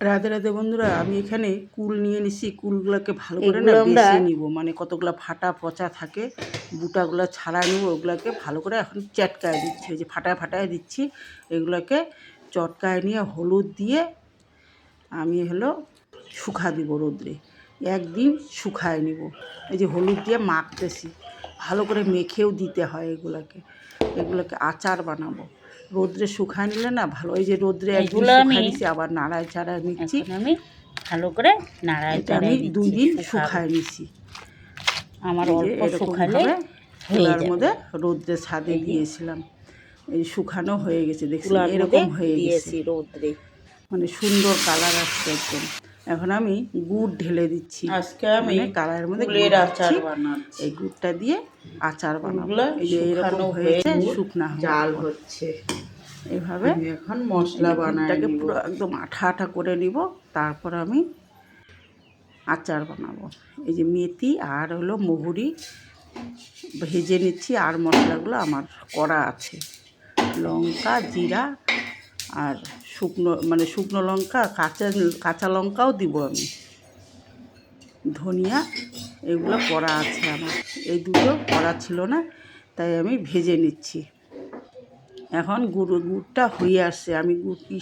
রাধে রাধে বন্ধুরা, আমি এখানে কুল নিয়ে নিছি। কুলগুলোকে ভালো করে না বেছে নিব, মানে কতগুলো ফাটা পচা থাকে, বুটাগুলো ছাড়া নিব। ওগুলোকে ভালো করে এখন চটকায় দিচ্ছি, ওই যে ফাটায় দিচ্ছি। এগুলোকে চটকায় নিয়ে হলুদ দিয়ে আমি শুকা দিব রোদ্রে, একদিন শুকায় নিব। এই যে হলুদ দিয়ে মাখতেছি, ভালো করে মেখেও দিতে হয় এগুলোকে আচার বানাবো। রোদ্রে শুকায় নিলে না ভালো। এই যে রোদ্রে একদিন শুকায় নিছি, আবার নাড়ায় চাড়ায় নিচ্ছি। আমি ভালো করে নাড়ায় চাড়ায় 2 দিন শুকায় নিছি। আমার অল্প শুকালে চুলার মধ্যে রোদ্রে ছাদে দিয়েছিলাম, এই শুকানো হয়ে গেছে। দেখছি এরকম হয়ে গেছে রোদ্রে, মানে সুন্দর কালার আসছে একদম। এখন আমি গুড় ঢেলে দিচ্ছি। আজকে আমি কালারের মধ্যে গুড়ের আচার বানাচ্ছি। এই গুড়টা দিয়ে আচার বানাবো। এই যে এরকম হয়েছে, শুকনা জাল হচ্ছে। এইভাবে এখন মশলা বানাটাকে পুরো একদম আঠা করে নিব। তারপর আমি আচার বানাবো। এই যে মেথি আর মহুরি ভেজে নিচ্ছি, আর মশলাগুলো আমার করা আছে। লঙ্কা, জিরা আর শুকনো লঙ্কা, কাঁচা লঙ্কাও দিব আমি, ধনিয়া, এগুলো করা আছে আমার। এই দুটো করা ছিল না, তাই আমি ভেজে নিচ্ছি। এখন গুড়টা হয়ে আসছে, আমি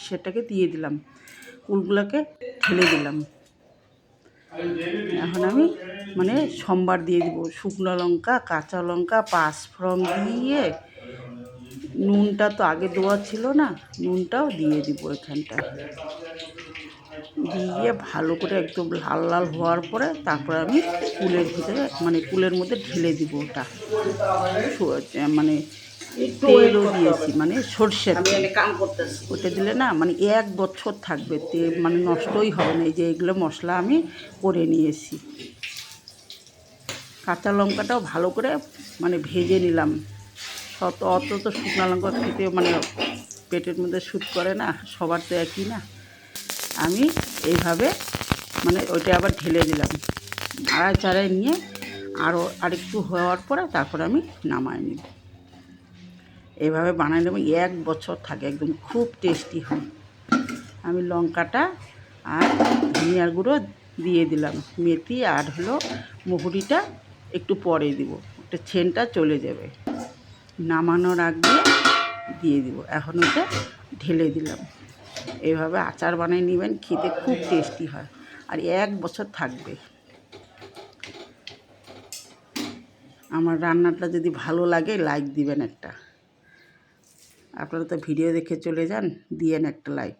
সেটাকে দিয়ে দিলাম, কুলগুলোকে ঢেলে দিলাম। এখন আমি সম্বার দিয়ে দিব। শুকনো লঙ্কা, কাঁচা লঙ্কা, পাঁচফোড়ন দিয়ে, নুনটা তো আগে দেওয়া ছিল না, নুনটাও দিয়ে দিব এখানটায়। দিয়ে ভালো করে একদম লাল লাল হওয়ার পরে তারপরে আমি কুলের ভিতরে কুলের মধ্যে ঢেলে দিব। ওটা তেলও দিয়েছি, সর্ষের তেল। ওটা দিলে না 1 বছর থাকবে, তেল নষ্টই হবে না। এই যে এগুলো মশলা আমি করে নিয়েছি। কাঁচা লঙ্কাটাও ভালো করে ভেজে নিলাম। অত তো শুকনো লঙ্কা খেতে পেটের মধ্যে শ্যুট করে না, সবার তো একই না। আমি এইভাবে ওইটা আবার ঢেলে দিলাম, নাড়ায় চাড়ায় নিয়ে আরেকটু হওয়ার পরে তারপরে আমি নামায় নিব। এইভাবে বানাই নেব, 1 বছর থাকে, একদম খুব টেস্টি হয়। আমি লঙ্কাটা আর ধনিয়ার গুঁড়ো দিয়ে দিলাম, মেথি আর মহুরিটা একটু পরে দিব, একটা ছেনটা চলে যাবে। নামানোর আগে দিয়ে দিব। এখন ওটা ঢেলে দিলাম। এইভাবে আচার বানিয়ে নেবেন, খেতে খুব টেস্টি হয় আর 1 বছর থাকবে। আমার রান্নাটা যদি ভালো লাগে লাইক দিবেন একটা। আপনারা তো ভিডিও দেখে চলে যান, দিয়েন একটা লাইক।